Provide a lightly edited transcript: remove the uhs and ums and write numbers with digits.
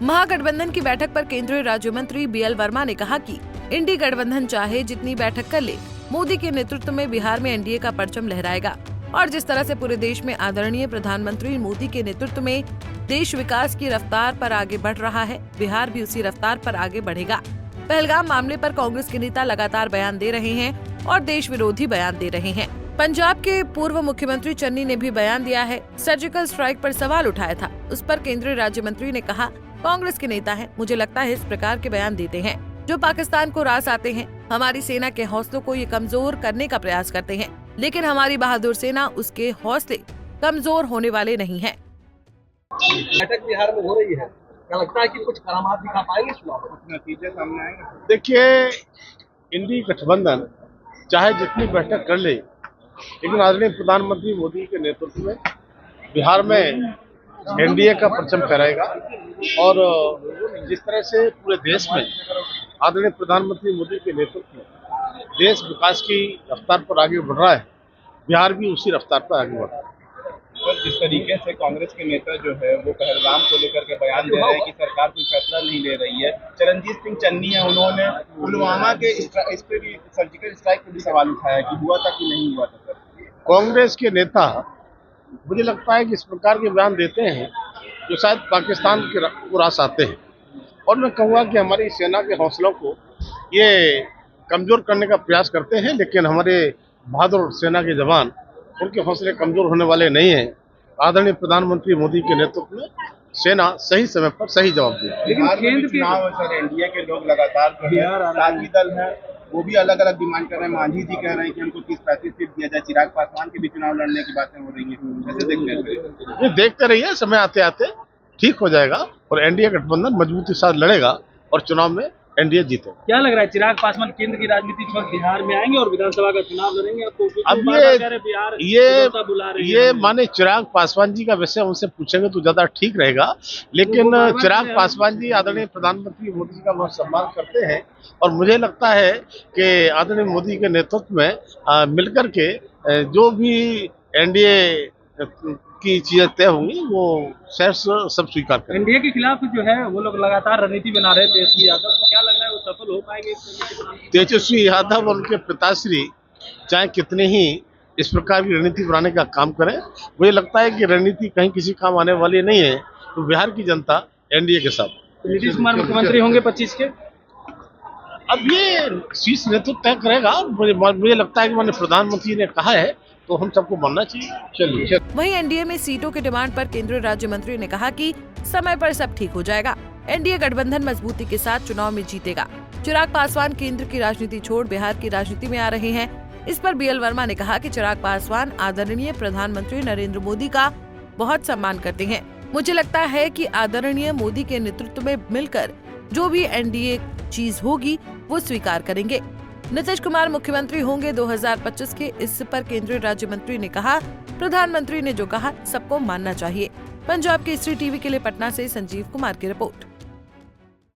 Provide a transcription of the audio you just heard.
महागठबंधन की बैठक पर केंद्रीय राज्य मंत्री BL वर्मा ने कहा कि इंडी गठबंधन चाहे जितनी बैठक कर ले, मोदी के नेतृत्व में बिहार में एनडीए का परचम लहराएगा और जिस तरह से पूरे देश में आदरणीय प्रधानमंत्री मोदी के नेतृत्व में देश विकास की रफ्तार पर आगे बढ़ रहा है, बिहार भी उसी रफ्तार पर आगे बढ़ेगा। पहलगाम मामले पर कांग्रेस के नेता लगातार बयान दे रहे हैं और देश विरोधी बयान दे रहे हैं। पंजाब के पूर्व मुख्यमंत्री चन्नी ने भी बयान दिया है। सर्जिकल स्ट्राइक पर सवाल उठाया था, उस पर केंद्रीय राज्य मंत्री ने कहा, कांग्रेस के नेता हैं, मुझे लगता है इस प्रकार के बयान देते हैं जो पाकिस्तान को रास आते हैं। हमारी सेना के हौसलों को ये कमजोर करने का प्रयास करते हैं, लेकिन हमारी बहादुर सेना उसके हौसले कमजोर होने वाले नहीं है। बैठक बिहार में हो रही है, क्या लगता है कि कुछ करामात दिखा पाएंगे, कुछ नतीजे सामने आएंगे? देखिए, इंडी गठबंधन चाहे जितनी बैठक कर ले, लेकिन आदरणीय प्रधानमंत्री मोदी के नेतृत्व में बिहार में एनडीए का परचम फहराएगा और जिस तरह से पूरे देश में आदरणीय प्रधानमंत्री मोदी के नेतृत्व में देश विकास की रफ्तार पर आगे बढ़ रहा है, बिहार भी उसी रफ्तार पर आगे बढ़ रहा है। पर जिस तरीके से कांग्रेस के नेता जो है वो पहलगाम को लेकर के बयान दे रहे हैं कि सरकार कोई फैसला नहीं ले रही है। चरणजीत सिंह चन्नी है, उन्होंने पुलवामा के इस पे भी सर्जिकल स्ट्राइक पे भी सवाल उठाया कि हुआ था कि नहीं हुआ था। सर, कांग्रेस के नेता मुझे लगता है कि इस प्रकार के बयान देते हैं जो शायद पाकिस्तान को रास आते हैं, और मैं कहूँगा कि हमारी सेना के हौसलों को ये कमजोर करने का प्रयास करते हैं, लेकिन हमारे बहादुर सेना के जवान, उनके हौसले कमजोर होने वाले नहीं हैं। आदरणीय प्रधानमंत्री मोदी के नेतृत्व में सेना सही समय पर सही जवाब देगी। लेकिन केंद्र के चुनाव सर, एनडीए के लोग लगातार साथी दल है, वो भी अलग अलग डिमांड कर रहे हैं। मांझी जी कह रहे हैं कि हमको 30-35 सीट दिया जाए, चिराग पासवान के भी चुनाव लड़ने की बातें हो रही हैं। कैसे देखते हैं? ये देखते रहिए, समय आते आते ठीक हो जाएगा और एनडीए गठबंधन मजबूती के साथ लड़ेगा और चुनाव में एनडीए जीतेगा। क्या लग रहा है, चिराग पासवान केंद्र की राजनीति छोड़ बिहार में आएंगे और विधानसभा का चुनाव लड़ेंगे? आपको अब ये माने चिराग पासवान जी का वैसे उनसे पूछेंगे तो ज्यादा ठीक रहेगा, लेकिन चिराग पासवान जी आदरणीय प्रधानमंत्री मोदी जी का बहुत सम्मान करते हैं और मुझे लगता है कि आदरणीय मोदी के नेतृत्व में मिलकर के जो भी एनडीए की चीजें तय होंगी वो शायद सब स्वीकार करेंगे। एनडीए के खिलाफ जो है वो लोग लगातार रणनीति बना रहे हैं तेजस्वी यादव, तो क्या लग रहा है वो सफल हो पाएंगे? तेजस्वी यादव और उनके पिताश्री चाहे कितने ही इस प्रकार की रणनीति बनाने का काम करें, मुझे लगता है कि रणनीति कहीं किसी काम आने वाली नहीं है। तो बिहार की जनता एनडीए के साथ। नीतीश कुमार मुख्यमंत्री होंगे 25 के? अब ये शीर्ष नेतृत्व तय करेगा। मुझे लगता है कि माननीय प्रधानमंत्री ने कहा है तो हम सबको मानना चाहिए। चलिए। वहीं एनडीए में सीटों के डिमांड पर केंद्रीय राज्य मंत्री ने कहा कि समय पर सब ठीक हो जाएगा। एनडीए गठबंधन मजबूती के साथ चुनाव में जीतेगा। चिराग पासवान केंद्र की राजनीति छोड़ बिहार की राजनीति में आ रहे हैं। इस पर BL वर्मा ने कहा कि चिराग पासवान आदरणीय प्रधानमंत्री नरेंद्र मोदी का बहुत सम्मान करते हैं। मुझे लगता है कि आदरणीय मोदी के नेतृत्व में मिलकर जो भी एनडीए चीज होगी वो स्वीकार करेंगे। नीतीश कुमार मुख्यमंत्री होंगे 2025 के, इस पर केंद्रीय राज्य मंत्री ने कहा, प्रधानमंत्री ने जो कहा सबको मानना चाहिए। पंजाब केसरी टीवी के लिए पटना से संजीव कुमार की रिपोर्ट।